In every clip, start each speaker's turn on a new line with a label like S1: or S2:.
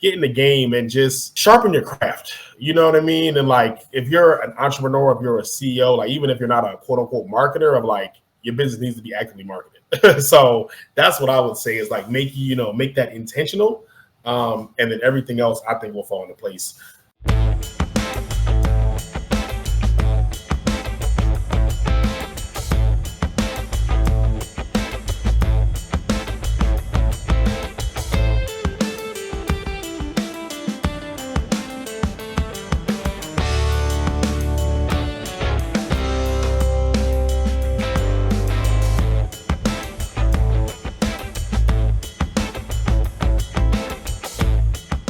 S1: get in the game and just sharpen your craft. You know what I mean? And like, if you're an entrepreneur, if you're a CEO, like even if you're not a quote unquote marketer, of like your business needs to be actively marketed. So that's what I would say is like make that intentional. And then everything else I think will fall into place.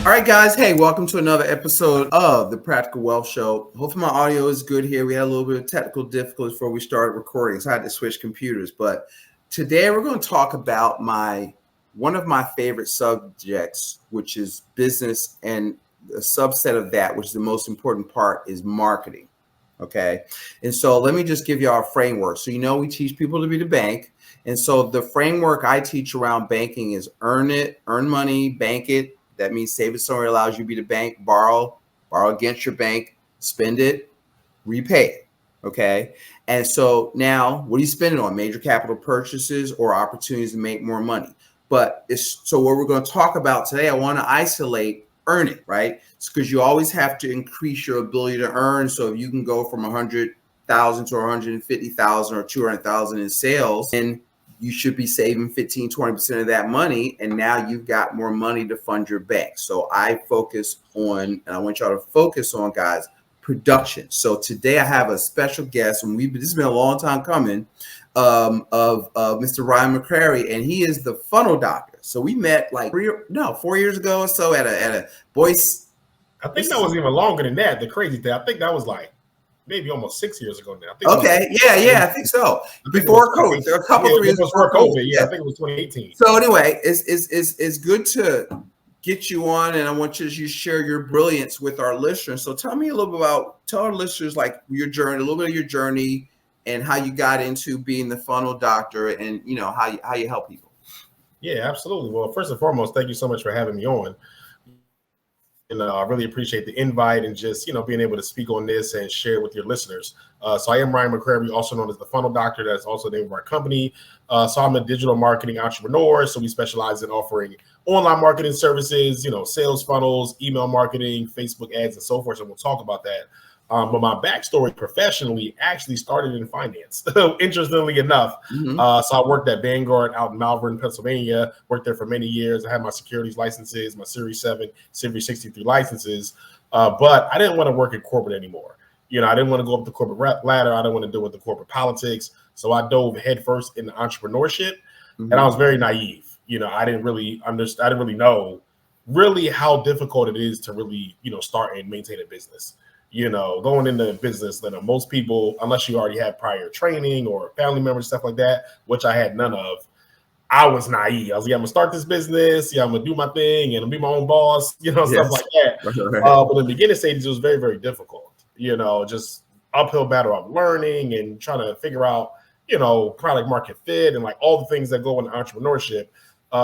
S2: All right, guys. Hey, welcome to another episode of the Practical Wealth Show. Hopefully my audio is good here. We had a little bit of technical difficulties before we started recording, so I had to switch computers. But today we're going to talk about one of my favorite subjects, which is business, and a subset of that, which is the most important part, is marketing. Okay. And so let me just give you our framework. So, we teach people to be the bank. And so the framework I teach around banking is earn money, bank it. That means save it somewhere, allows you to be the bank, borrow against your bank, spend it, repay it. Okay. And so now what are you spending on? Major capital purchases or opportunities to make more money. But so what we're going to talk about today, I want to isolate earning, right? It's because you always have to increase your ability to earn. So if you can go from 100,000 to 150,000 or 200,000 in sales, and you should be saving 15, 20% of that money. And now you've got more money to fund your bank. So I focus on, and I want y'all to focus on, guys, production. So today I have a special guest, and this has been a long time coming, of Mr. Ryan McCrary, and he is the funnel doctor. So we met like 4 years ago or so at a Boyce.
S1: I think that was even longer than that. The crazy thing, I think that was like maybe almost 6 years ago now.
S2: Okay, I think so. Before COVID, there were a couple 3 years before COVID.
S1: Yeah, I think it was 2018.
S2: So anyway, it's good to get you on, and I want you to share your brilliance with our listeners. So tell me a little bit tell our listeners like your journey, a little bit of your journey, and how you got into being the funnel doctor, and how you help people.
S1: Yeah, absolutely. Well, first and foremost, thank you so much for having me on. And I really appreciate the invite and just, being able to speak on this and share with your listeners. So I am Ryan McCrary, also known as the Funnel Doctor. That's also the name of our company. So I'm a digital marketing entrepreneur. So we specialize in offering online marketing services, sales funnels, email marketing, Facebook ads, and so forth. And we'll talk about that. But my backstory professionally actually started in finance, interestingly enough. Mm-hmm. So I worked at Vanguard out in Malvern, Pennsylvania, worked there for many years. I had my securities licenses, my Series 7, Series 63 licenses. But I didn't want to work in corporate anymore. I didn't want to go up the corporate ladder. I didn't want to deal with the corporate politics. So I dove headfirst into entrepreneurship. Mm-hmm. And I was very naive. I didn't really understand. I didn't really know really how difficult it is to really, start and maintain a business. Going into business, most people, unless you already have prior training or family members, stuff like that, which I had none of, I was naive. I was like, I'm going to start this business. Yeah, I'm going to do my thing and I'll be my own boss, stuff like that. But in the beginning stages, it was very, very difficult, just uphill battle of learning and trying to figure out, product market fit and like all the things that go into entrepreneurship.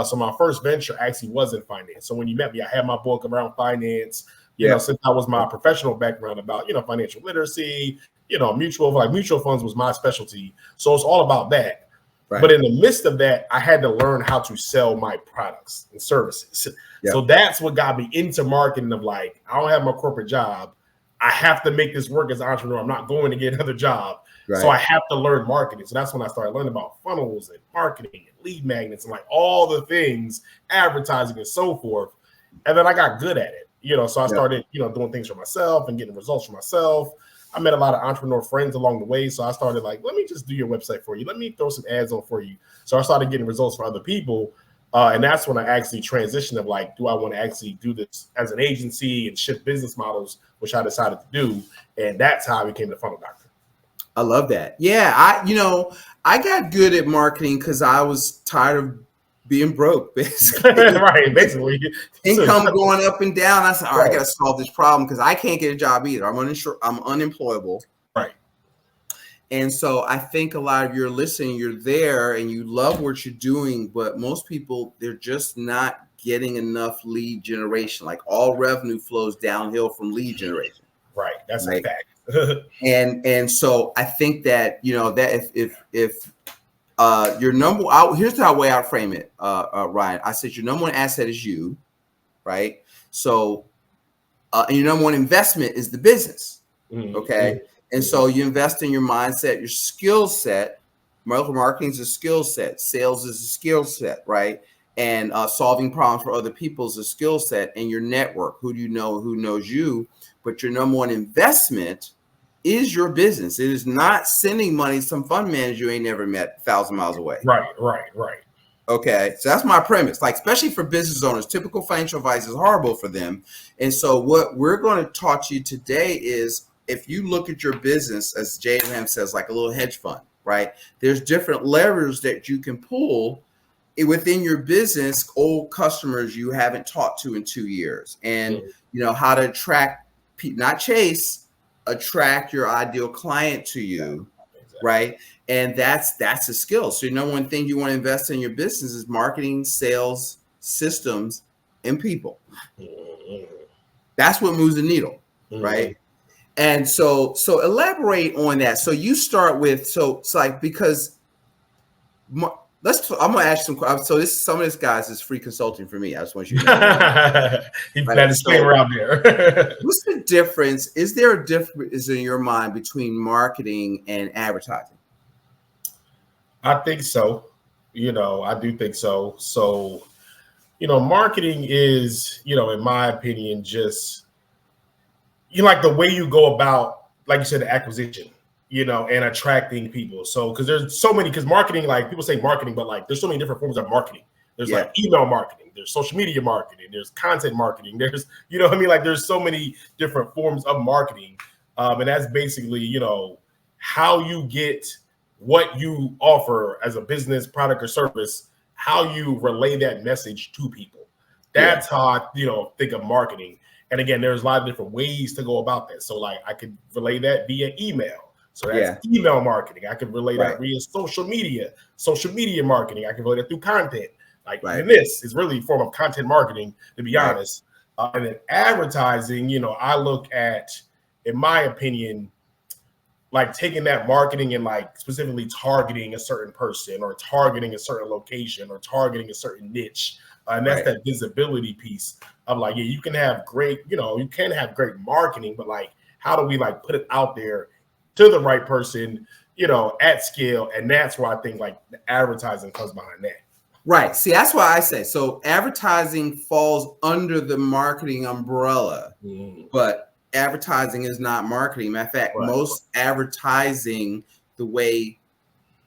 S1: So my first venture actually was in finance. So when you met me, I had my book around finance. Since that was my professional background about, financial literacy, mutual funds was my specialty. So it's all about that. Right. But in the midst of that, I had to learn how to sell my products and services. Yeah. So that's what got me into marketing of like, I don't have my corporate job. I have to make this work as an entrepreneur. I'm not going to get another job. Right. So I have to learn marketing. So that's when I started learning about funnels and marketing and lead magnets and like all the things, advertising and so forth. And then I got good at it. So I started, doing things for myself and getting results for myself. I met a lot of entrepreneur friends along the way. So I started like, let me just do your website for you. Let me throw some ads on for you. So I started getting results for other people. And that's when I actually transitioned of like, do I want to actually do this as an agency and shift business models, which I decided to do. And that's how I became the funnel doctor.
S2: I love that. Yeah. I got good at marketing because I was tired of being broke, basically.
S1: Right, basically.
S2: Income going up and down. I said, all right, I got to solve this problem because I can't get a job either. I'm unemployable.
S1: Right.
S2: And so I think a lot of your listening, you're there and you love what you're doing, but most people, they're just not getting enough lead generation. Like all revenue flows downhill from lead generation.
S1: Right. That's
S2: right?
S1: a fact.
S2: And so I think that, you know, that if your here's how way I frame it, Ryan. I said your number one asset is you, right? So and your number one investment is the business. Okay. And so you invest in your mindset, your skill set. Marketing is a skill set. Sales is a skill set, right? And solving problems for other people is a skill set. And your network, who do you know, who knows you? But your number one investment is your business. It is not sending money to some fund manager you ain't never met 1,000 miles away.
S1: Right.
S2: Okay, so that's my premise. Like, especially for business owners, typical financial advice is horrible for them. And so what we're going to talk to you today is, if you look at your business, as Jay Abraham says, like a little hedge fund, right? There's different levers that you can pull within your business, old customers you haven't talked to in 2 years, and you know how to attract, not chase, attract your ideal client to you. Exactly. Right. And that's a skill. So, number one thing you want to invest in your business is marketing, sales, systems, and people. That's what moves the needle. Right. And so elaborate on that. So you start with, so it's like, because I'm going to ask some. So some of this guys is free consulting for me. I just want you to know.
S1: You've got a disclaimer out there.
S2: What's the difference? Is there a difference in your mind between marketing and advertising?
S1: I think so. You know, I do think so. So, you know, marketing is, you know, in my opinion, just, you know, like the way you go about, like you said, the acquisition, you know, and attracting people. So, because there's so many, because marketing, like people say marketing, but like there's so many different forms of marketing. There's like email marketing, there's social media marketing, there's content marketing, there's, you know what I mean? Like there's so many different forms of marketing. And that's basically, you know, how you get what you offer as a business, product, or service, how you relay that message to people. That's how I, you know, think of marketing. And again, there's a lot of different ways to go about that. So like I could relay that via email. So that's email marketing. I could relay that via social media marketing. I can relay that through content. Like and this is really a form of content marketing, to be honest. And then advertising, you know, I look at, in my opinion, like taking that marketing and like specifically targeting a certain person or targeting a certain location or targeting a certain niche. And that's that visibility piece of like, yeah, you can have great, you know, you can have great marketing, but like, how do we like put it out there to the right person, you know, at scale? And that's where I think like the advertising comes behind that.
S2: Right. See, that's why I say, so advertising falls under the marketing umbrella, but advertising is not marketing. Matter of fact, most advertising, the way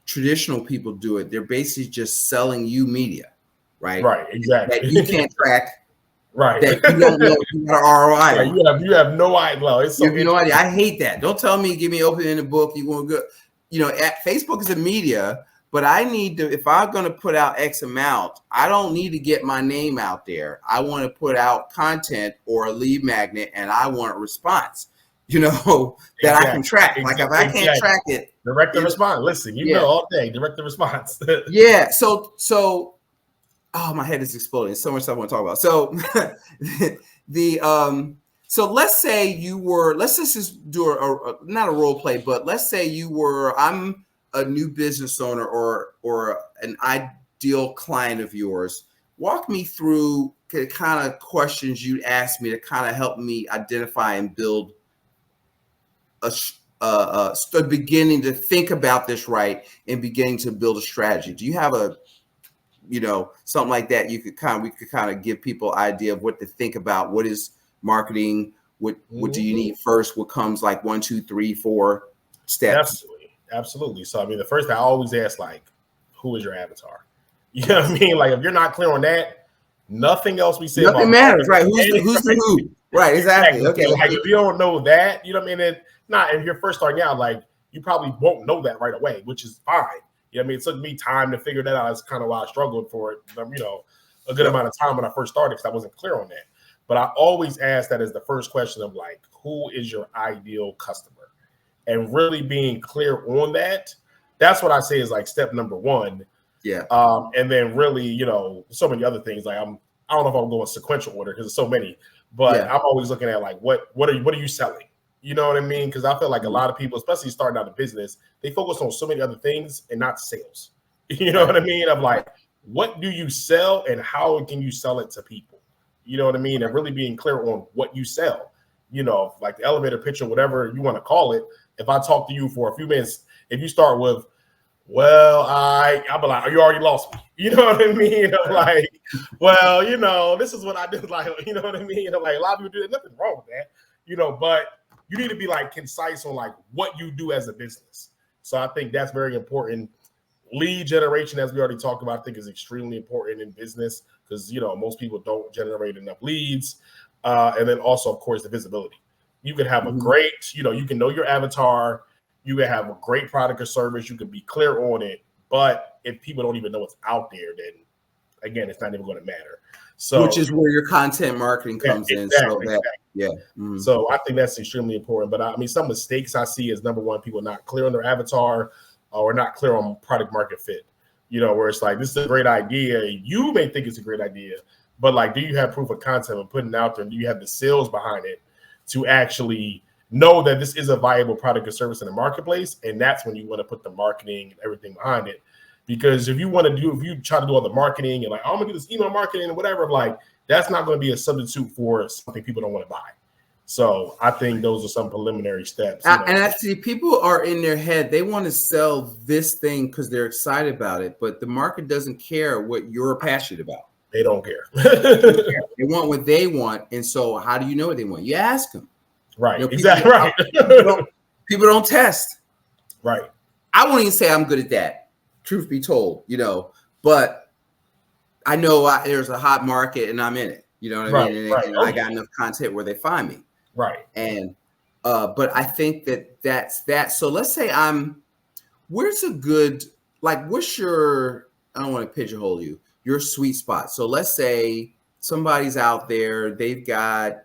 S2: traditional people do it, they're basically just selling you media, right?
S1: Right, exactly.
S2: That you can't track,
S1: right?
S2: That you don't know you got an ROI.
S1: Right, you have no idea. Well, it's so
S2: you have no idea. I hate that. Don't tell me, give me open in the book. You want to go, you know, Facebook is a media. But I need to, if I'm going to put out X amount, I don't need to get my name out there. I want to put out content or a lead magnet, and I want a response, you know, that I can track. Like if I can't track it.
S1: Direct the response. Listen, you know all day, direct the response.
S2: So, oh, my head is exploding. So much stuff I want to talk about. So so let's say you were, let's just do not a role play, but let's say you were, I'm a new business owner or an ideal client of yours. Walk me through the kind of questions you'd ask me to kind of help me identify and build beginning to think about this right and beginning to build a strategy. Do you have a, you know, something like that we could kind of give people idea of what to think about? What is marketing? What do you need first? What comes like 1, 2, 3, 4 steps?
S1: Absolutely. So, I mean, the first thing I always ask, like, who is your avatar? You know what I mean? Like, if you're not clear on that, nothing else we say
S2: nothing matters, right? Who's the who? Right, exactly. Okay.
S1: Like, if you don't know that, you know what I mean? If you're first starting out, like, you probably won't know that right away, which is fine. You know what I mean? It took me time to figure that out. That's kind of why I struggled for it, you know, a good amount of time when I first started, because I wasn't clear on that. But I always ask that as the first question of, like, who is your ideal customer? And really being clear on that, that's what I say is like step number one. Yeah. And then really, you know, so many other things. Like I don't know if I'm going sequential order because there's so many, but I'm always looking at like what are you selling? You know what I mean? Because I feel like a lot of people, especially starting out a business, they focus on so many other things and not sales. You know what I mean? Of like, what do you sell and how can you sell it to people? You know what I mean? And really being clear on what you sell. You know, like the elevator pitch or whatever you want to call it. If I talk to you for a few minutes, if you start with, well, I'll be like, you already lost me. You know what I mean? I'm like, well, you know, this is what I do. Like, you know what I mean? I'm like, a lot of people do. There's nothing wrong with that, you know, but you need to be like concise on like what you do as a business. So I think that's very important. Lead generation, as we already talked about, I think is extremely important in business because, you know, most people don't generate enough leads. And then also, of course, the visibility. You can have a great, you know, you can know your avatar. You can have a great product or service. You can be clear on it. But if people don't even know it's out there, then, again, it's not even going to matter. So,
S2: which is where your content marketing comes in. So
S1: So I think that's extremely important. But I mean, some mistakes I see is number one, people not clear on their avatar or not clear on product market fit. You know, where it's like, this is a great idea. You may think it's a great idea, but like, do you have proof of concept and putting it out there? And do you have the sales behind it to actually know that this is a viable product or service in the marketplace? And that's when you want to put the marketing and everything behind it. Because if you try to do all the marketing and like, oh, I'm gonna do this email marketing and whatever, like that's not going to be a substitute for something people don't want to buy. So I think those are some preliminary steps.
S2: And actually, people are in their head. They want to sell this thing because they're excited about it, but the market doesn't care what you're passionate about.
S1: They don't care.
S2: They want what they want. And so how do you know what they want? You ask them.
S1: Right.
S2: You know,
S1: exactly. Right.
S2: People don't test.
S1: Right.
S2: I won't even say I'm good at that. Truth be told, you know, but I know there's a hot market and I'm in it. You know what I mean? And I got enough content where they find me.
S1: Right.
S2: And but I think that's that. So let's say where's a good, like, what's your, I don't want to pigeonhole you, your sweet spot. So let's say somebody's out there, they've got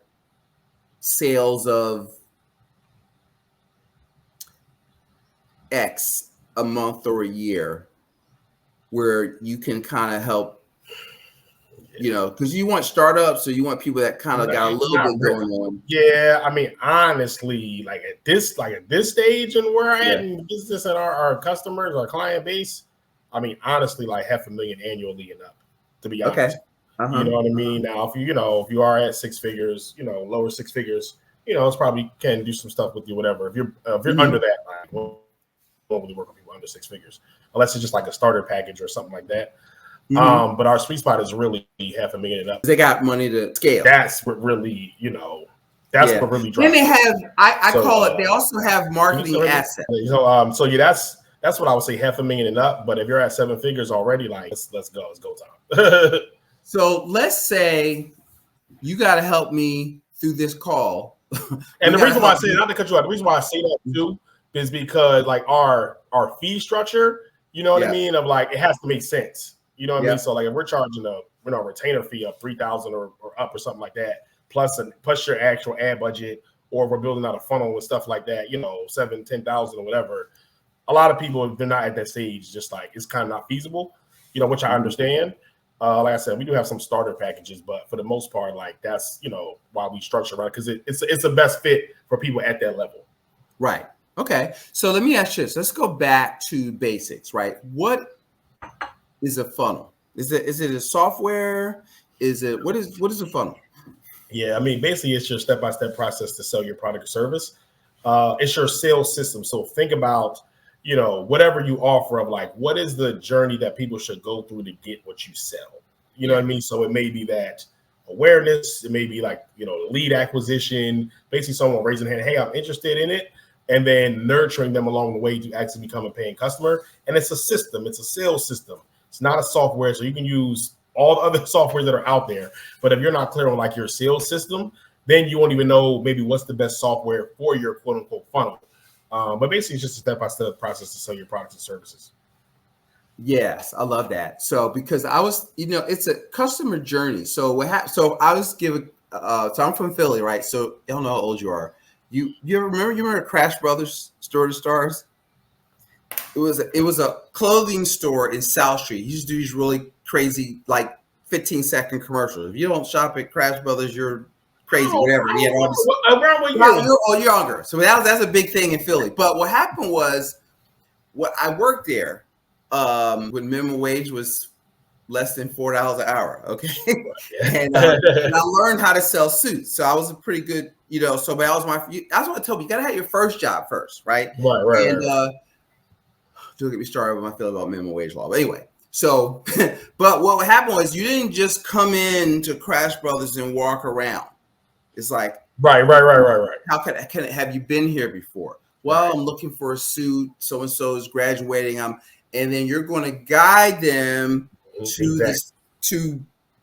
S2: sales of X a month or a year, where you can kind of help, you know, because you want startups, so you want people that kind of got a little bit going on.
S1: Yeah, I mean, honestly, like at this stage and where I'm at in business and our customers, our client base, I mean, honestly, like $500,000 annually and up, to be honest.
S2: Okay.
S1: You know what I mean? Now, if you are at six figures, you know, lower six figures, you know, it's probably can do some stuff with you, whatever. If you're under that, like, we'll really work with people under six figures, unless it's just like a starter package or something like that. But our sweet spot is really $500,000 and up.
S2: They got money to scale.
S1: That's what really, you know, that's what really drives.
S2: Then they have, I call it, they also have marketing assets.
S1: So yeah, that's what I would say, $500,000 and up. But if you're at seven figures already, like let's go, it's go time.
S2: So let's say you got to help me through this call.
S1: And the reason why I say, not to cut you out, the reason why I say that too is because like our fee structure, you know what I mean, of like it has to make sense. You know what I mean? So like if we're charging a retainer fee of $3,000 or up or something like that, plus your actual ad budget, or we're building out a funnel and stuff like that, you know, $7,000-10,000 or whatever. A lot of people, if they're not at that stage, just like it's kind of not feasible, you know, which I understand. Like I said, we do have some starter packages, but for the most part, like that's, you know, why we structure right, because it's the best fit for people at that level.
S2: Right. Okay. So let me ask you this. Let's go back to basics, right? What is a funnel? Is it a software? What is a funnel?
S1: Yeah, I mean, basically it's your step-by-step process to sell your product or service. It's your sales system. So think about, you know, whatever you offer of like, what is the journey that people should go through to get what you sell? You know what I mean? So it may be that awareness. It may be like, you know, lead acquisition, basically someone raising their hand, hey, I'm interested in it. And then nurturing them along the way to actually become a paying customer. And it's a system. It's a sales system. It's not a software. So you can use all the other softwares that are out there. But if you're not clear on like your sales system, then you won't even know maybe what's the best software for your quote unquote funnel. But basically, it's just a step-by-step process to sell your products and services.
S2: Yes, I love that. So because I was, you know, it's a customer journey. So so I was giving. So I'm from Philly, right? So I don't know how old you are. You remember Crash Brothers Store to Stars? It was a clothing store in South Street. He used to do these really crazy like 15-second commercials. If you don't shop at Crash Brothers, you're crazy,
S1: Oh,
S2: whatever. He had all this.
S1: around what year?
S2: You're younger. So that's a big thing in Philly. But what happened was, I worked there when minimum wage was less than $4 an hour. Okay. and I learned how to sell suits. So I was a pretty good, so that was that's what I told you. You got to have your first job first, right?
S1: Right.
S2: And don't get me started with my feeling about minimum wage law. But anyway, so, but what happened was you didn't just come in to Crash Brothers and walk around. It's like,
S1: right.
S2: How can it have you been here before? Well, I'm looking for a suit. So and so is graduating. And then you're going to guide them to this,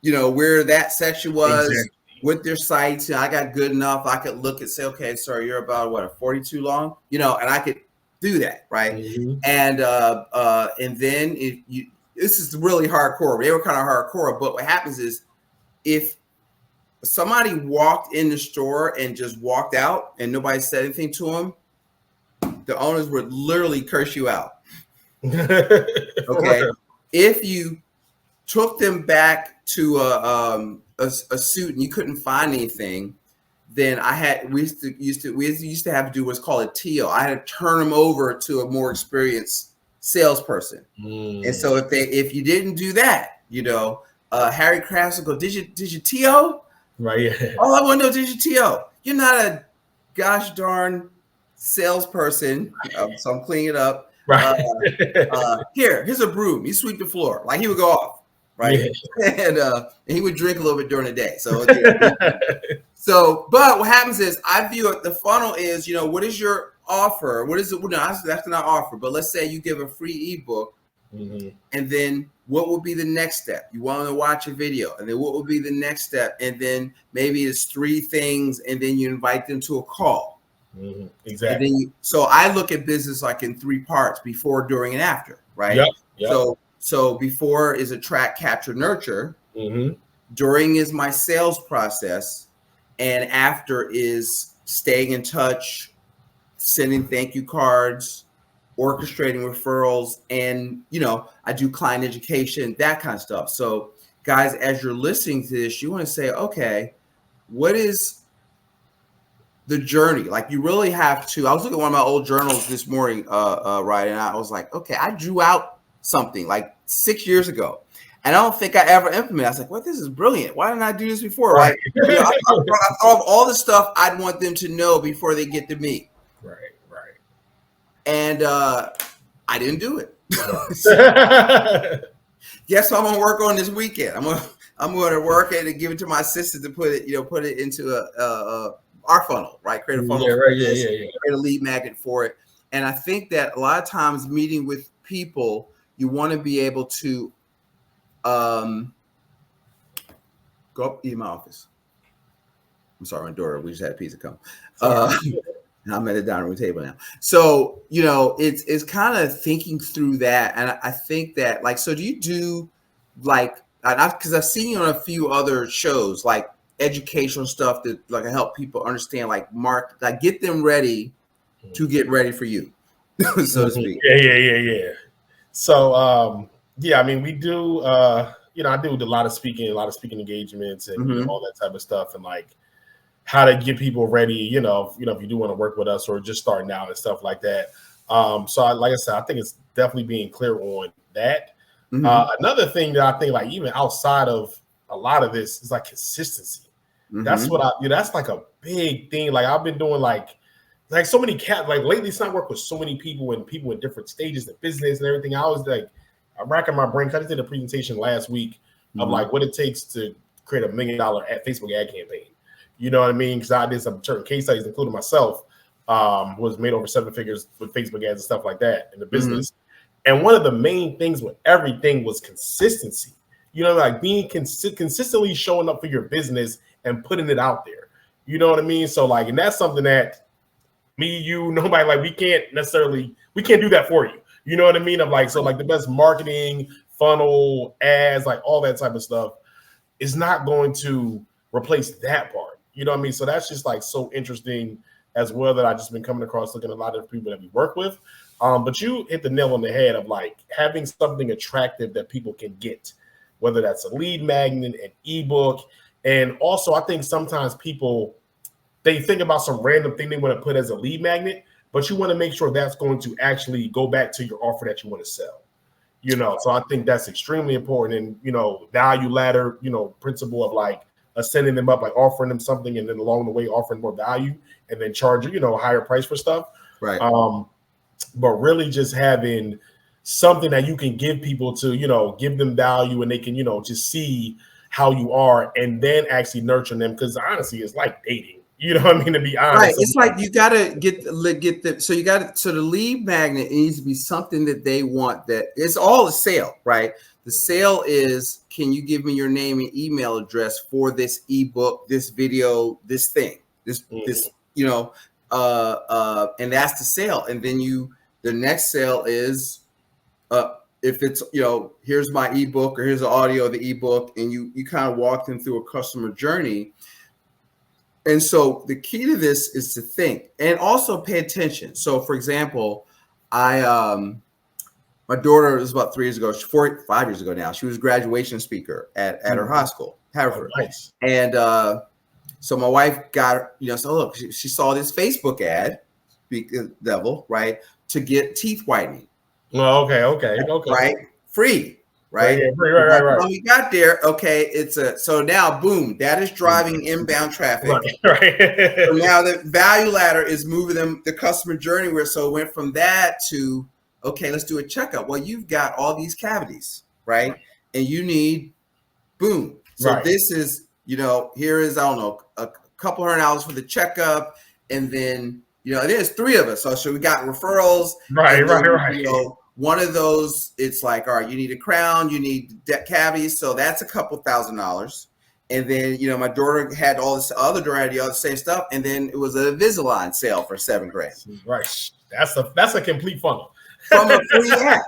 S2: where that section was with their sites. I got good enough. I could look and say, okay, sir, you're about a 42 long, and I could do that, right? Mm-hmm. And then this is really hardcore. They were kind of hardcore, but what happens is if somebody walked in the store and just walked out and nobody said anything to them, the owners would literally curse you out. Okay. If you took them back to a suit and you couldn't find anything, then we used to have to do what's called a TO. I had to turn them over to a more experienced salesperson. And so if you didn't do that, Harry Crafts would go, did you TO?
S1: Right. Yeah.
S2: All I want to know, did you TO? You're not a gosh darn salesperson. So I'm cleaning it up.
S1: Right.
S2: Here's a broom. You sweep the floor. Like he would go off. Right. Yeah. And he would drink a little bit during the day. So, but what happens is I view it, the funnel is, what is your offer? What is it? No, that's not offer, but let's say you give a free ebook. Mm-hmm. And then what would be the next step? You want to watch a video, and then what would be the next step? And then maybe it's 3 things, and then you invite them to a call.
S1: Mm-hmm. Exactly.
S2: And then so I look at business like in 3 parts: before, during, and after. Right.
S1: Yep.
S2: So before is attract, capture, nurture.
S1: Mm-hmm.
S2: During is my sales process, and after is staying in touch, sending thank you cards, orchestrating referrals, and I do client education, that kind of stuff. So guys, as you're listening to this, you want to say, okay, what is the journey? Like you really have to. I was looking at one of my old journals this morning, right, and I was like, okay, I drew out something like 6 years ago, and I don't think I ever implemented. I was like, well, this is brilliant. Why didn't I do this before? Right. I thought of all the stuff I'd want them to know before they get to me.
S1: Right.
S2: And I didn't do it. Guess what I'm gonna work on this weekend? I'm gonna work it and give it to my assistant to put it into our funnel, right? Create a funnel.
S1: Yeah, right. Yeah.
S2: Create a lead magnet for it. And I think that a lot of times meeting with people, you want to be able to go up in my office. I'm sorry, my daughter. We just had a pizza come. And I'm at the dining room table now. So, it's kind of thinking through that. And I think that so do you do because I've seen you on a few other shows, like educational stuff that help people understand, get them ready to get ready for you, so to speak.
S1: Yeah. So, I mean, we do, I do a lot of speaking engagements and all that type of stuff. And how to get people ready, if you do want to work with us or just starting out and stuff like that. So like I said, I think it's definitely being clear on that. Mm-hmm. Another thing that I think even outside of a lot of this is consistency. Mm-hmm. That's what that's a big thing. I've been doing so many lately, it's not work with so many people and people in different stages of business and everything. I was I'm racking my brain. I just did a presentation last week of what it takes to create $1 million Facebook ad campaign. You know what I mean? Because I did some certain case studies, including myself, was made over 7 figures with Facebook ads and stuff like that in the business. Mm-hmm. And one of the main things with everything was consistency. Being consistently showing up for your business and putting it out there. You know what I mean? So and that's something that me, you, nobody, we can't do that for you. You know what I mean? The best marketing, funnel, ads, all that type of stuff is not going to replace that part. You know what I mean? So that's just so interesting as well that I've just been coming across looking at a lot of people that we work with. But you hit the nail on the head of having something attractive that people can get. whether that's a lead magnet, an ebook. And also, I think sometimes people, they think about some random thing they want to put as a lead magnet, but you want to make sure that's going to actually go back to your offer that you want to sell. So I think that's extremely important. And, value ladder, principle of like ascending them up, like offering them something and then along the way offering more value and then charging, a higher price for stuff.
S2: Right.
S1: But really just having something that you can give people to, give them value and they can, just see how you are and then actually nurture them. Because honestly, it's like dating. You know what I mean? To be honest,
S2: right? It's like you gotta get the so the lead magnet needs to be something that they want. That it's all a sale, right? The sale is, can you give me your name and email address for this ebook, this video, this thing, this, and that's the sale. And then the next sale is, if it's, here's my ebook or here's the audio of the ebook, and you kind of walk them through a customer journey. And so the key to this is to think and also pay attention. So, for example, my daughter was about 3 years ago, 5 years ago now. She was a graduation speaker at her high school, Haverford.
S1: Oh, nice.
S2: And so my wife got, so look, she saw this Facebook ad, devil, right, to get teeth whitening.
S1: Oh, okay.
S2: Right, free. Right.
S1: Right.
S2: When we got there, okay, so now, boom, that is driving inbound traffic.
S1: Right.
S2: So now the value ladder is moving them the customer journey so it went from that to, okay, let's do a checkup. Well, you've got all these cavities, right? And you need, boom. So this is, here is, I don't know, a couple $100 for the checkup, and then there's 3 of us. So we got referrals.
S1: Right.
S2: One of those, it's like, all right, you need a crown, you need cavities, so that's a couple $1,000s. And then, my daughter had all this other daughter had the other same stuff, and then it was a Invisalign sale for $7,000.
S1: Right, that's a complete funnel
S2: from a free app.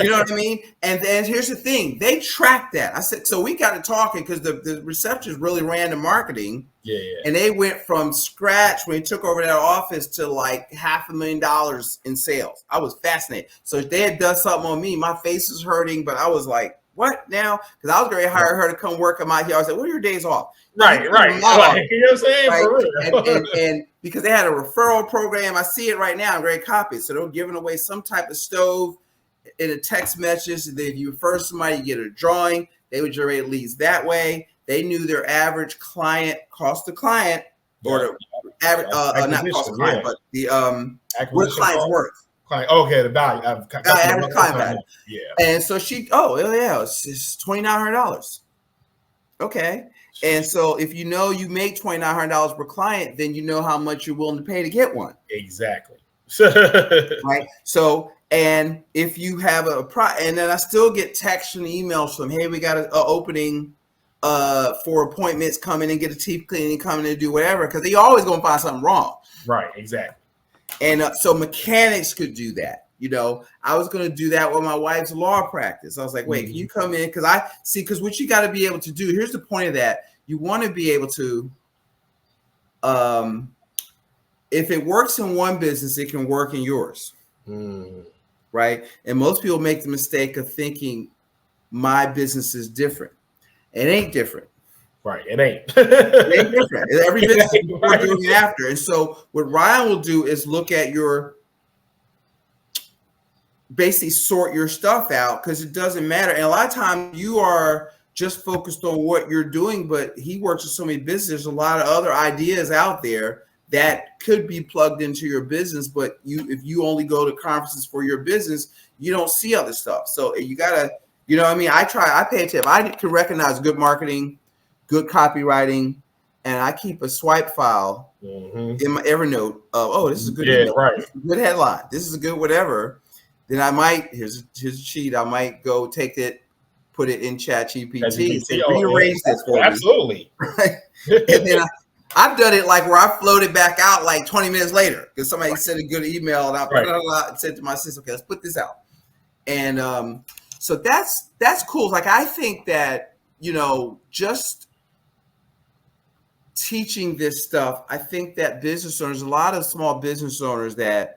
S2: You know what I mean? And then here's the thing: they track that. I said, so we got to talking because the receptionist really ran the marketing.
S1: Yeah.
S2: And they went from scratch when he took over that office to like $500,000 in sales. I was fascinated. So if they had done something on me, my face was hurting, but I was like, what now? Because I was going to hire her to come work at my here. I was like, what are your days off?
S1: Right. You know what I'm saying?
S2: Right?
S1: For real.
S2: And because they had a referral program, I see it right now in great copies. So they're giving away some type of stove in a text message. If you refer somebody, you get a drawing. They would generate leads that way. They knew their average cost to client, or the average, not cost to client, but the what client's worth.
S1: Okay, the value.
S2: Average client value.
S1: Yeah.
S2: And so it's $2,900. Okay. And so if you make $2,900 per client, then you know how much you're willing to pay to get one.
S1: Exactly.
S2: Right. So, and if you have and then I still get texts and emails from, hey, we got an opening for appointments, come in and get a teeth cleaning, come in and do whatever, because they always gonna find something wrong.
S1: Right. Exactly.
S2: And so mechanics could do that. I was going to do that with my wife's law practice. I was like, wait, can you come in? Because what you got to be able to do, here's the point of that. You want to be able to, if it works in one business, it can work in yours. Right. And most people make the mistake of thinking my business is different. It ain't different.
S1: Right. It ain't.
S2: It ain't different. Every business is doing it after. And so what Ryan will do is look at basically sort your stuff out, because it doesn't matter. And a lot of times you are just focused on what you're doing, but he works with so many businesses. There's a lot of other ideas out there that could be plugged into your business, but if you only go to conferences for your business, you don't see other stuff. So you gotta, I pay attention. I can recognize good marketing, good copywriting, and I keep a swipe file in my Evernote of, this is a good email.
S1: Right.
S2: This is a good headline. This is a good whatever. Then I might, here's a sheet. I might go take it, put it in ChatGPT and say, rearrange this for me.
S1: Absolutely.
S2: Right? And then I've done it like where I floated back out like 20 minutes later because somebody sent a good email and I said to my sister, okay, let's put this out. And so that's cool. Like, I think that, just teaching this stuff, I think that business owners, a lot of small business owners that,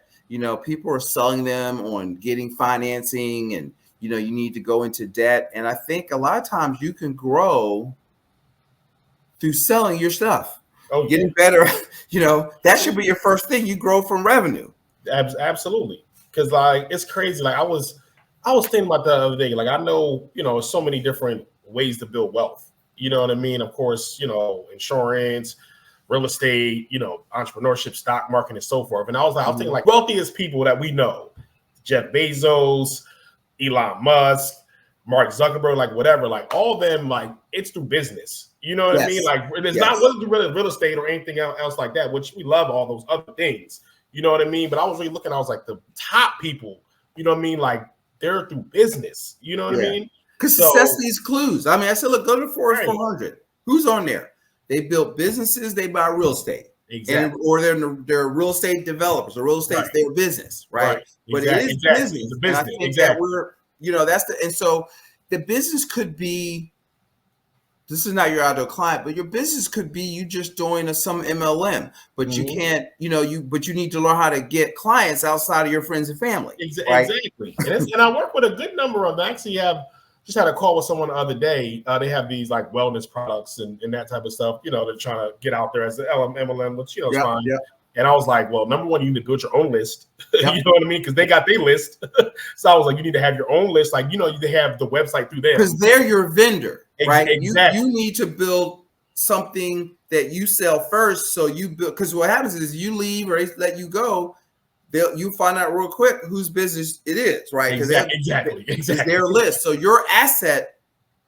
S2: people are selling them on getting financing and, you need to go into debt. And I think a lot of times you can grow through selling your stuff, getting better. That should be your first thing. You grow from revenue.
S1: Absolutely. Because like, it's crazy. Like I was thinking about that the other day. Like, I know, so many different ways to build wealth. You know what I mean? Of course, insurance, real estate, entrepreneurship, stock market, and so forth. And I was thinking like wealthiest people that we know, Jeff Bezos, Elon Musk, Mark Zuckerberg, like whatever, like all of them, like it's through business. You know what I mean? Like it wasn't through real estate or anything else like that, which we love all those other things. You know what I mean? But I was really looking, I was like, the top people, you know what I mean? Like they're through business. You know what I mean?
S2: Because success needs clues. I mean, I said, look, go to Forbes 400. Who's on there? They built businesses, they buy real estate.
S1: Exactly.
S2: Or they're real estate developers, or real estate's their business, right? But it is business.
S1: It's a business.
S2: And I think that we're, and so the business could be, this is not your ideal client, but your business could be you just doing some MLM, but you can't, but you need to learn how to get clients outside of your friends and family.
S1: Exactly. And I work with a good number of, just had a call with someone the other day. They have these like wellness products and that type of stuff. They're trying to get out there as an MLM, which is fine. Yep. And I was like, well, number one, you need to build your own list. Yep. You know what I mean? Because they got their list. So I was like, you need to have your own list. Like, they have the website through them.
S2: Because they're your vendor, right?
S1: Exactly.
S2: You need to build something that you sell first. So you build, because what happens is you leave or they let you go, you find out real quick whose business it is, right?
S1: Exactly.
S2: It's their list. So your asset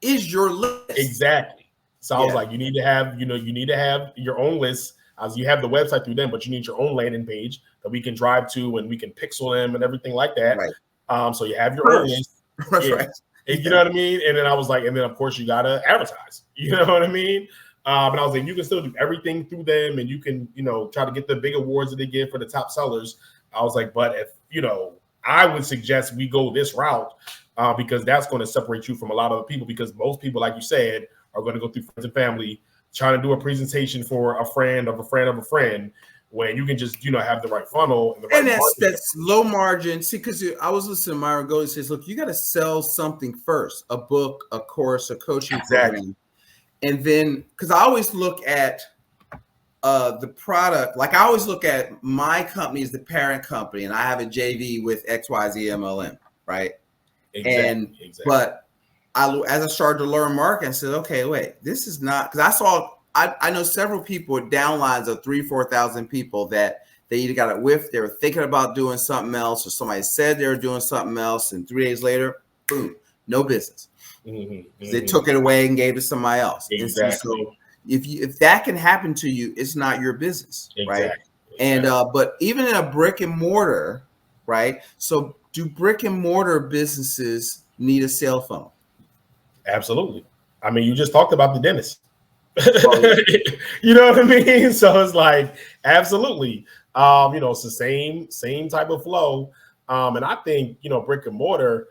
S2: is your list.
S1: Exactly. So I was like, you need to have your own list. As you have the website through them, but you need your own landing page that we can drive to and we can pixel them and everything like that. Right. So you have your own list.
S2: Right.
S1: You know what I mean? And then I was like, and then of course you gotta advertise. You know what I mean? But I was like, you can still do everything through them, and you can, try to get the big awards that they give for the top sellers. I was like, but if I would suggest we go this route because that's going to separate you from a lot of the people, because most people, like you said, are going to go through friends and family, trying to do a presentation for a friend of a friend of a friend, when you can just, have the right funnel and the right
S2: that's low margin. See, because I was listening to Myron Golden says, look, you got to sell something first, a book, a course, a coaching program. And then, because I always look at the product, like I always look at my company as the parent company, and I have a JV with XYZ MLM, right? Exactly. But as I started to learn marketing, I said, okay, wait, this is not, because I know several people with downlines of 3,000-4,000 people that they either got it with, they were thinking about doing something else, or somebody said they were doing something else, and 3 days later, boom, no business. They took it away and gave it to somebody else.
S1: Exactly.
S2: So if that can happen to you, it's not your business, right? And but even in a brick and mortar, right? So do brick and mortar businesses need a sales funnel? Absolutely.
S1: I mean, you just talked about the dentist. You know what I mean? So it's like, absolutely. It's the same type of flow. And I think, brick and mortar,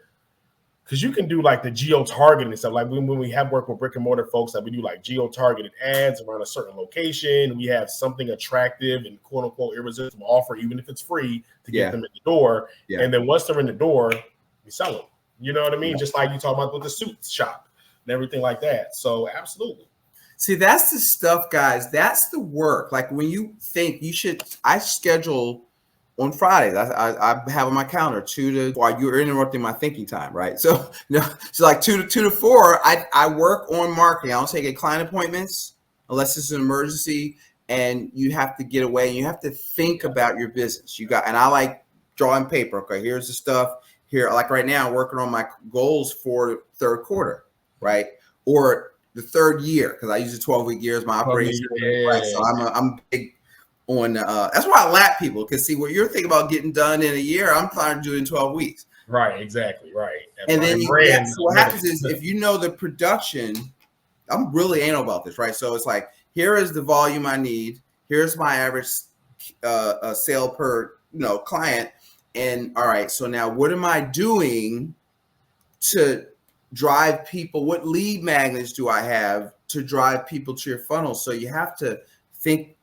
S1: because you can do like the geo-targeting and stuff. Like when we have worked with brick and mortar folks, that we do like geo-targeted ads around a certain location. We have something attractive and quote unquote irresistible offer, even if it's free, to get them in the door. And then once they're in the door, we sell them. You know what I mean? Just like you talk about with the suit shop and everything like that. So absolutely.
S2: See, that's the stuff, guys. That's the work. Like when you think I schedule on Fridays. I have on my calendar 2 to 4. You're interrupting my thinking time, right? So so like 2 to 4. I work on marketing. I don't take any client appointments unless it's an emergency, and you have to get away. And you have to think about your business. And I like drawing paper. Okay, here's the stuff here. Like right now, I'm working on my goals for third quarter, right? Or the third year, because I use a 12-week year as my operating year, right? So I'm big on that's why I lap people, because see what you're thinking about getting done in a year, I'm trying to do it in 12 weeks.
S1: Right, exactly, right.
S2: And then so what happens is, if you know the production, I'm really anal about this, right? So it's like, here is the volume I need. Here's my average sale per client. And all right, so now what am I doing to drive people? What lead magnets do I have to drive people to your funnel? So you have to think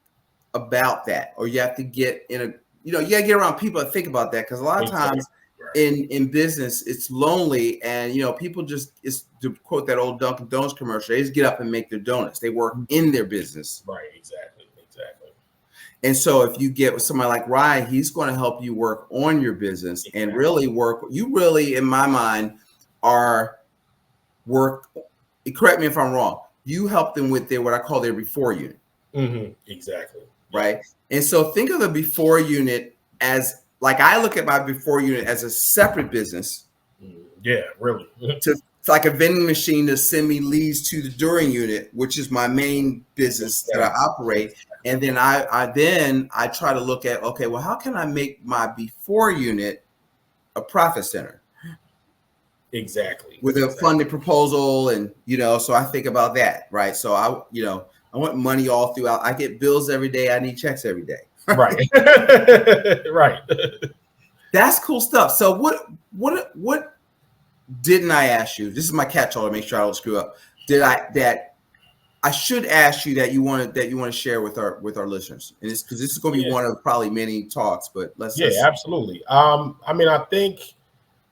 S2: about that, or you have to get in a, you gotta get around people that think about that, because a lot of times in business, it's lonely, and people just, it's to quote that old Dunkin' Donuts commercial, they just get up and make their donuts. They work in their business.
S1: Right, exactly.
S2: And so if you get with somebody like Ryan, he's going to help you work on your business and really work. You really, in my mind, correct me if I'm wrong, you help them with what I call their before unit.
S1: Exactly.
S2: Right. And so think of the before unit as, like, I look at my before unit as a separate business.
S1: Yeah, really.
S2: It's like a vending machine to send me leads to the during unit, which is my main business that I operate. And then I try to look at, okay, well, how can I make my before unit a profit center?
S1: Exactly.
S2: With a funded proposal, and so I think about that, right? So I want money all throughout. I get bills every day. I need checks every day.
S1: Right. Right.
S2: That's cool stuff. So what didn't I ask you? This is my catch-all to make sure I don't screw up. That I should ask you that you want to share with our listeners, and it's because this is going to be one of probably many talks. But let's
S1: absolutely. I think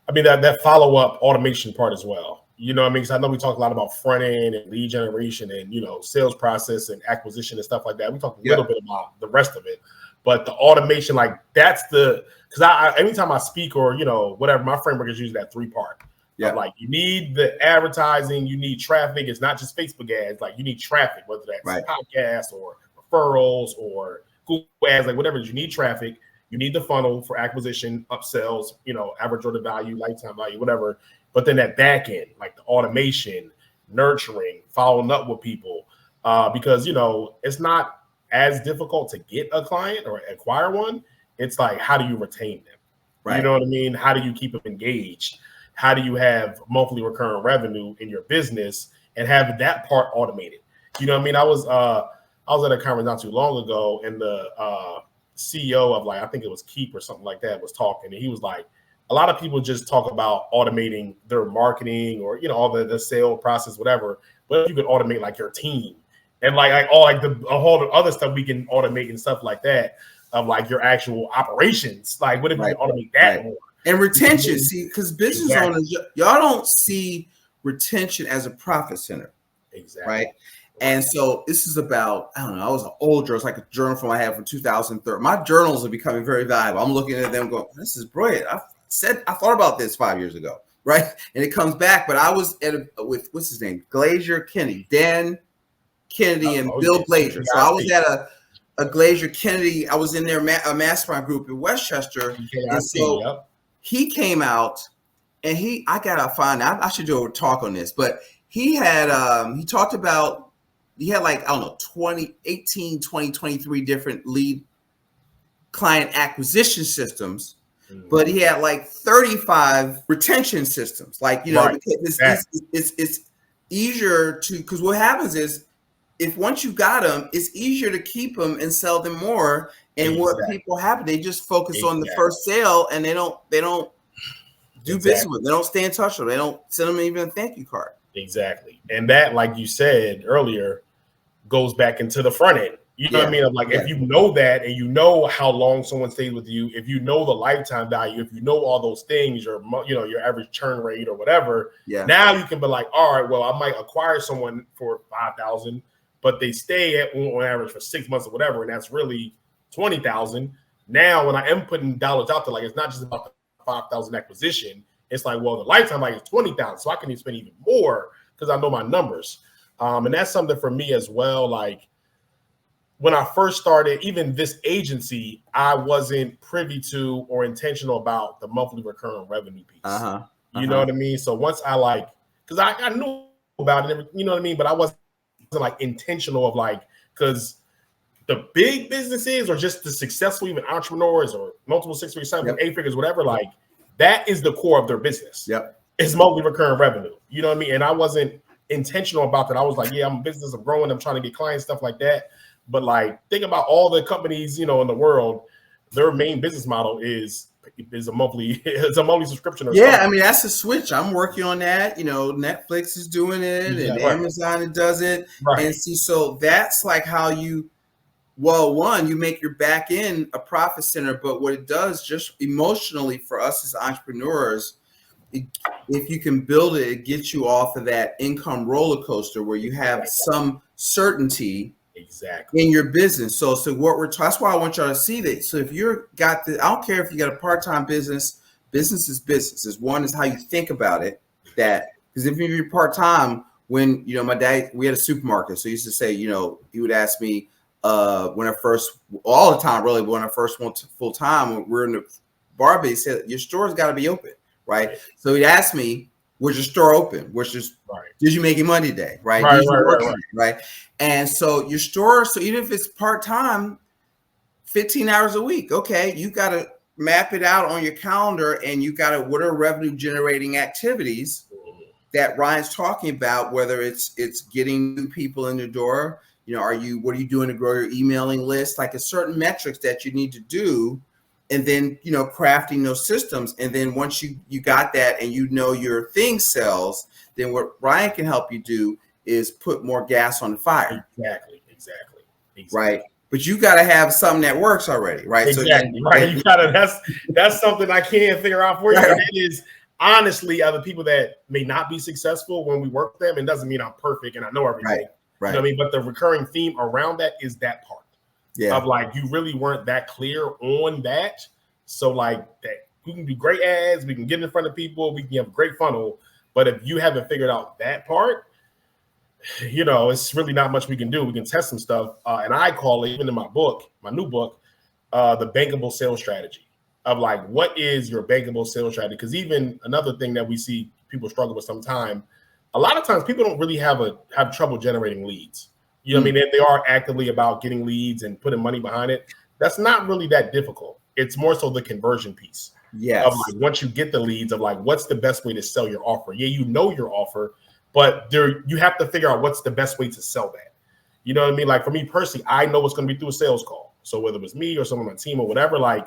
S1: that follow-up automation part as well. Because I know we talk a lot about front end and lead generation and sales process and acquisition and stuff like that. We talked a little bit about the rest of it, but the automation, like that's because I anytime I speak or whatever, my framework is usually that 3-part. Yeah, like you need the advertising, you need traffic. It's not just Facebook ads. Like you need traffic, whether that's podcasts or referrals or Google ads, like whatever it is. You need traffic. You need the funnel for acquisition, upsells, average order value, lifetime value, whatever. But then that back end, like the automation, nurturing, following up with people, because it's not as difficult to get a client or acquire one. It's like, how do you retain them? Right. You know what I mean? How do you keep them engaged? How do you have monthly recurring revenue in your business and have that part automated? You know what I mean? I was at a conference not too long ago, and the CEO of, like, I think it was Keep or something like that, was talking, and he was like, a lot of people just talk about automating their marketing or all the sale process, whatever. But if you could automate like your team and like all like a whole other stuff we can automate and stuff like that, of like your actual operations. Like, what if we can automate that more?
S2: And retention, see, because business owners, y'all don't see retention as a profit center.
S1: Exactly.
S2: Right. And so this is about, I don't know, I was an old journal. It's like a journal from I had from 2003. My journals are becoming very valuable. I'm looking at them going, this is brilliant. I thought about this 5 years ago. Right. And it comes back. But I was with, what's his name? Glazier Kennedy, Dan Kennedy and Bill Glazier. So I was at a Glazier Kennedy. I was in their mastermind group in Westchester. And so he came out, and I gotta find out. I should do a talk on this, but he had he talked about, he had like, I don't know, 18, 20, 23 different lead client acquisition systems, but he had like 35 retention systems. Like, because it's easier to, because what happens is, if once you got them, it's easier to keep them and sell them more. And what people happen, they just focus on the first sale, and they don't do business with them. They don't stay in touch with them. They don't send them even a thank you card.
S1: Exactly. And that, like you said earlier, goes back into the front end. You know what I mean? Like, if you know that, and you know how long someone stays with you, if you know the lifetime value, if you know all those things, your average churn rate or whatever, now you can be like, all right, well, I might acquire someone for $5,000, but they stay on average for 6 months or whatever, and that's really $20,000. Now, when I am putting dollars out there, like, it's not just about the 5,000 acquisition. It's like, well, the lifetime value is 20,000, so I can spend even more because I know my numbers. And that's something for me as well. Like, when I first started, even this agency, I wasn't privy to or intentional about the monthly recurring revenue piece. You know what I mean? So once I because I knew about it, you know what I mean? But I wasn't like intentional of like, because the big businesses or just the successful even entrepreneurs or multiple 6 figures, 7 8 figures, whatever, like that is the core of their business. It's monthly recurring revenue. You know what I mean? And I wasn't intentional about that. I was like, yeah, I'm a business, I'm growing, I'm trying to get clients, stuff like that. But like, think about all the companies, in the world, their main business model is a monthly subscription or something.
S2: I mean, that's a switch. I'm working on that. Netflix is doing it, and Amazon does it. And see, so that's like how Well, one, you make your back end a profit center, but what it does just emotionally for us as entrepreneurs, if you can build it, it gets you off of that income roller coaster where you have some certainty in your business. So that's why I want y'all to see that. So if you're got the, I don't care if you got a part-time business, business is business. One is how you think about it. That because if you're part-time, when my dad, we had a supermarket, so he used to say, he would ask me when I first, all the time really, when I first went to full time, we're in the bar, he said your store's got to be open, right? So he'd ask me, was your store open? Did you make your money today? Right. Right. And so your store, so even if it's part-time, 15 hours a week, okay, you got to map it out on your calendar, and you got to, what are revenue generating activities that Ryan's talking about, whether it's getting new people in the door, what are you doing to grow your emailing list? Like a certain metrics that you need to do, and then, crafting those systems. And then once you got that and your thing sells, then what Ryan can help you do is put more gas on the fire.
S1: Exactly.
S2: Right. But you got to have something that works already, right?
S1: Exactly. Right. You gotta. That's something I can't figure out for you. Right. It is honestly other people that may not be successful when we work with them. It doesn't mean I'm perfect and I know everything. Right. You know what I mean? But the recurring theme around that is that part. Yeah. Of like you really weren't that clear on that. So like that we can do great ads, we can get in front of people, we can have a great funnel. But if you haven't figured out that part, it's really not much we can do. We can test some stuff. And I call it, even in my book, my new book, the bankable sales strategy of like, what is your bankable sales strategy? Because even another thing that we see people struggle with sometimes, a lot of times people don't really have trouble generating leads. You know what I mean? They are actively about getting leads and putting money behind it. That's not really that difficult. It's more so the conversion piece.
S2: Yes.
S1: Of like, once you get the leads of like, what's the best way to sell your offer? Yeah, your offer, but you have to figure out what's the best way to sell that. You know what I mean? Like for me personally, I know it's going to be through a sales call. So whether it was me or someone on my team or whatever, like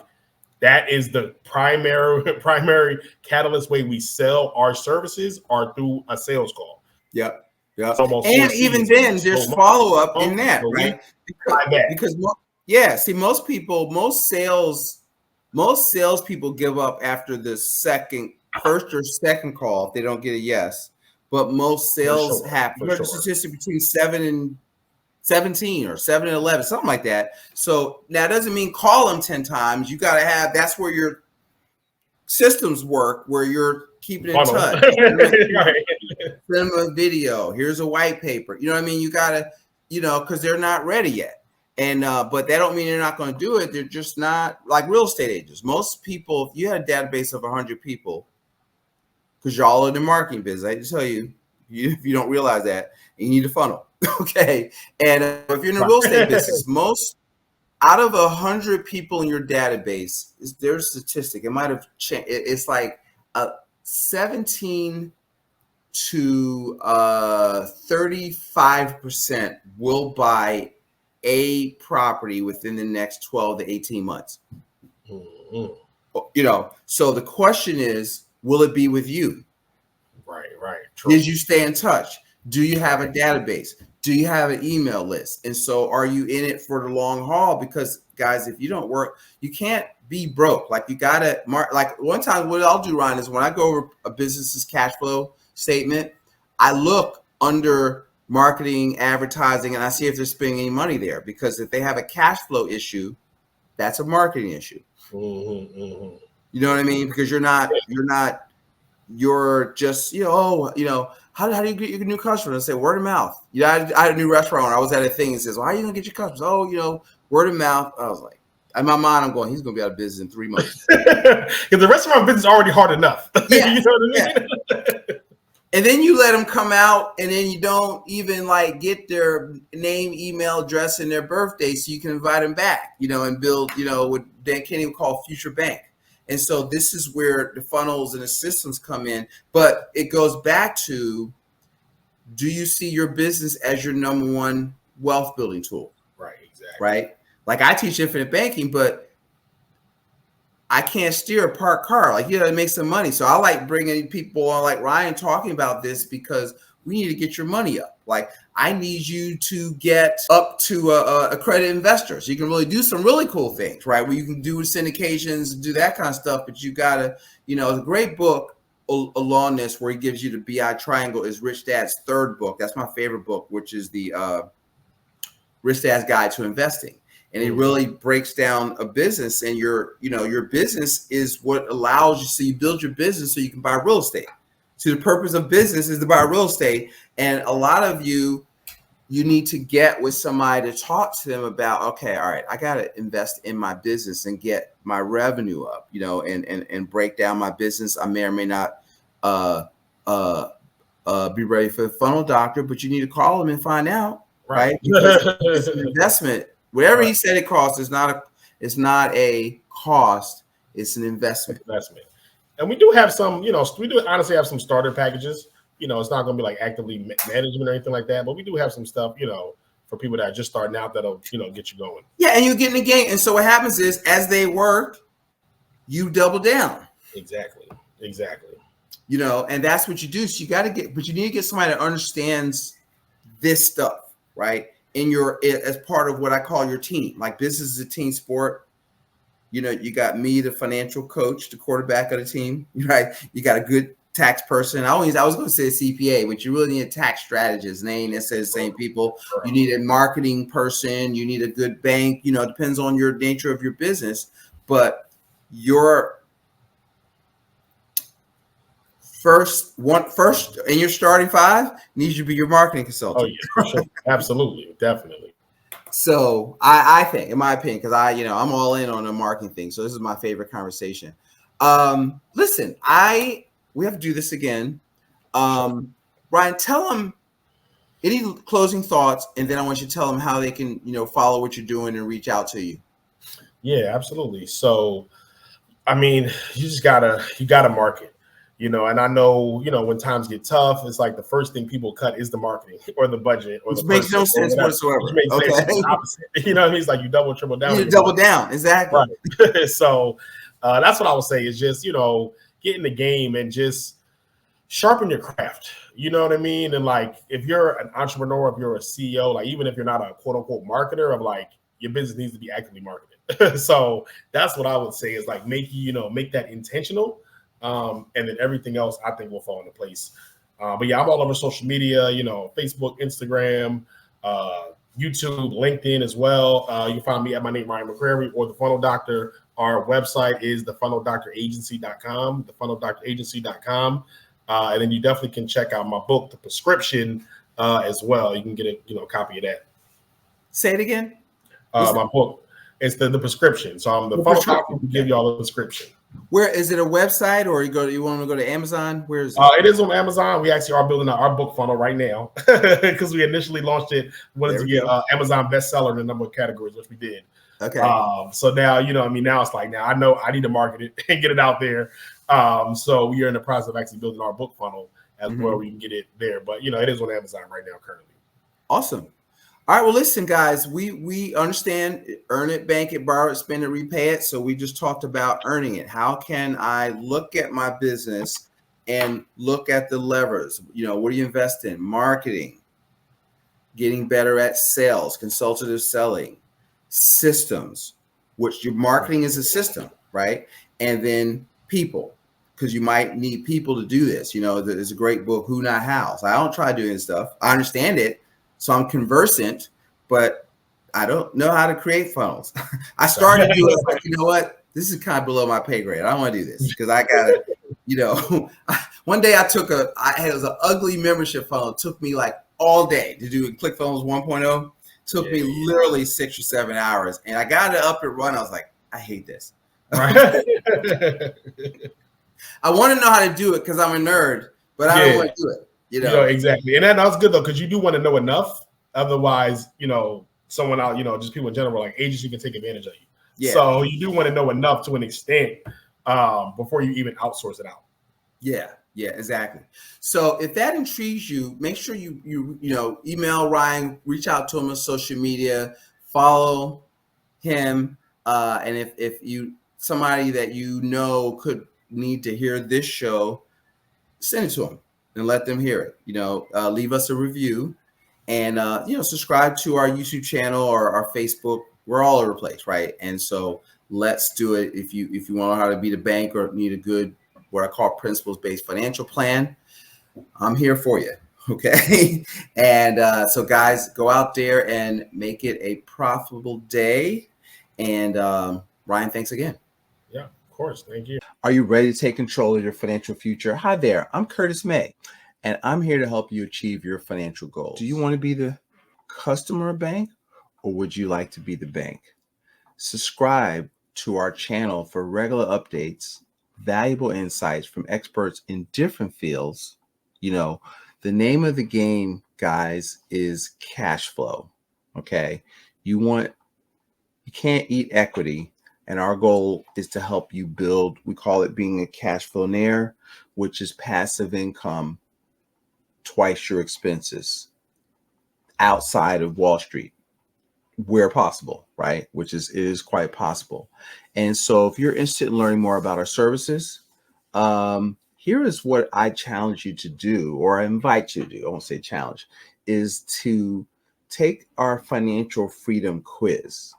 S1: that is the primary catalyst way we sell our services are through a sales call.
S2: Yep. And even then there's follow-up in that, right? Because see, most salespeople give up after the first or second call if they don't get a yes. But most sales have a statistic between 7 and 17 or 7 and 11, something like that. So now it doesn't mean call them 10 times. You got to that's where your systems work, where you're keeping in touch. Send them a video. Here's a white paper. You know what I mean? You got to, because they're not ready yet. And but that don't mean they're not going to do it. They're just not like real estate agents. Most people, if you had a database of 100 people, because you're all in the marketing business, I just tell you, if you don't realize that, you need a funnel. Okay. And if you're in the real estate business, most out of 100 people in your database, there's a statistic. It might have changed. It's like 17 to 35% will buy a property within the next 12 to 18 months. So the question is, will it be with you?
S1: Right.
S2: True. Did you stay in touch? Do you have a database? Do you have an email list? And so are you in it for the long haul? Because guys, if you don't work, you can't be broke. Like you got to like one time what I'll do, Ryan, is when I go over a business's cash flow statement, I look under marketing, advertising, and I see if they're spending any money there. Because if they have a cash flow issue, that's a marketing issue. You know what I mean? Because you're just, how do you get your new customers? I say word of mouth. I had a new restaurant. I was at a thing and says, well, how are you going to get your customers? Oh, word of mouth. I was like, in my mind, I'm going, he's going to be out of business in 3 months.
S1: Because the restaurant business is already hard enough.
S2: Yeah.
S1: You know what I mean?
S2: Yeah. And then you let them come out and then you don't even like get their name, email address, and their birthday so you can invite them back, and build, what Dan Kenny would call future bank. And so this is where the funnels and the systems come in. But it goes back to, do you see your business as your number one wealth building tool?
S1: Right, exactly.
S2: Right? Like I teach infinite banking, but I can't steer a parked car. Like, to make some money. So I like bringing people on like Ryan talking about this because we need to get your money up. Like, I need you to get up to accredited investors. You can really do some really cool things, right? Where you can do syndications and do that kind of stuff. But you gotta, the great book along this where he gives you the BI triangle is Rich Dad's third book. That's my favorite book, which is the Rich Dad's Guide to Investing. And it really breaks down a business, and your business is what allows you. So you build your business so you can buy real estate. So the purpose of business is to buy real estate. And a lot of you need to get with somebody to talk to them about, okay, all right, I got to invest in my business and get my revenue up, and break down my business. I may or may not be ready for the funnel doctor, but you need to call them and find out, right? Because it's an investment. Whatever he said it costs is not a cost. It's an investment.
S1: And we do have some, we do honestly have some starter packages. It's not going to be like actively management or anything like that, but we do have some stuff, for people that are just starting out that'll, get you going.
S2: Yeah, and you get in the game. And so what happens is, as they work, you double down.
S1: Exactly.
S2: And that's what you do. So but you need to get somebody that understands this stuff, right? As part of what I call your team. Like, business is a team sport. You got me, the financial coach, the quarterback of the team, right? You got a good tax person. I was going to say a CPA, but you really need a tax strategist. Name that says the same people. You need a marketing person. You need a good bank. It depends on your nature of your business. But your first in your starting five needs you to be your marketing consultant.
S1: Oh yeah, for sure. Absolutely, definitely.
S2: So I think, in my opinion, because I'm all in on the marketing thing. So this is my favorite conversation. Listen, we have to do this again. Ryan, tell them any closing thoughts, and then I want you to tell them how they can, follow what you're doing and reach out to you.
S1: Yeah, absolutely. So, you gotta market. And I know, when times get tough, it's like the first thing people cut is the marketing or the budget.
S2: Which makes no sense whatsoever.
S1: Which makes sense the opposite. It's like you double, triple down.
S2: You double down, exactly.
S1: Right. So that's what I would say is just, get in the game and just sharpen your craft. You know what I mean? And like, if you're an entrepreneur, if you're a CEO, like even if you're not a quote unquote marketer, of like, your business needs to be actively marketed. So that's what I would say is like, make that intentional. And then everything else I think will fall into place. But yeah, I'm all over social media, Facebook, Instagram, YouTube, LinkedIn as well. You can find me at my name, Ryan McCrary, or The Funnel Doctor. Our website is thefunneldoctoragency.com, thefunneldoctoragency.com. And then you definitely can check out my book, The Prescription, as well. You can get a copy of that.
S2: Say it again.
S1: My book, it's the prescription. So I'm the funnel doctor to give you all the prescription.
S2: Where is it? A website, or you want to go to Amazon? Where is it?
S1: It is on Amazon. We actually are building our book funnel right now because we initially launched it. Wanted to get Amazon bestseller in a number of categories, which we did.
S2: Okay.
S1: So now, now it's like, now I know I need to market it and get it out there. So we are in the process of actually building our book funnel as well. We can get it there, but it is on Amazon right now currently.
S2: Awesome. All right. Well, listen, guys, we understand earn it, bank it, borrow it, spend it, repay it. So we just talked about earning it. How can I look at my business and look at the levers? What do you invest in? Marketing, getting better at sales, consultative selling, systems, which your marketing is a system, right? And then people, because you might need people to do this. There's a great book, Who Not How. So I don't try doing this stuff. I understand it. So I'm conversant, but I don't know how to create funnels. I started to do it, but you know what? This is kind of below my pay grade. I don't want to do this because I got to, one day it was an ugly membership funnel. It took me like all day to do ClickFunnels 1.0. It took me literally 6 or 7 hours. And I got it up and run. I was like, I hate this. Right? I want to know how to do it because I'm a nerd, but I don't want to do it.
S1: Exactly. And that's good though, because you do want to know enough. Otherwise, someone out, just people in general, like agency can take advantage of you. Yeah. So you do want to know enough to an extent before you even outsource it out.
S2: Yeah, exactly. So if that intrigues you, make sure you email Ryan, reach out to him on social media, follow him. And if somebody that could need to hear this show, send it to him. and let them hear it. Leave us a review, and subscribe to our YouTube channel or our Facebook. We're all over the place, right? And so let's do it. If you want to know how to be the bank or need a good, what I call principles-based financial plan, I'm here for you. Okay. And so guys, go out there and make it a profitable day. And Ryan, thanks again.
S1: Yeah, of course. Thank you.
S2: Are you ready to take control of your financial future? Hi there. I'm Curtis May, and I'm here to help you achieve your financial goals. Do you want to be the customer bank, or would you like to be the bank? Subscribe to our channel for regular updates, valuable insights from experts in different fields. The name of the game, guys, is cash flow. Okay. You can't eat equity. And our goal is to help you build, we call it being a cash flownaire, which is passive income twice your expenses outside of Wall Street, where possible, right? It is quite possible. And so if you're interested in learning more about our services, here is what I challenge you to do, or I invite you to do, I won't say challenge, is to take our financial freedom quiz.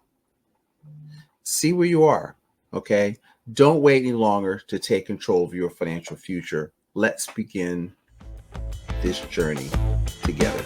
S2: See where you are, okay? Don't wait any longer to take control of your financial future. Let's begin this journey together.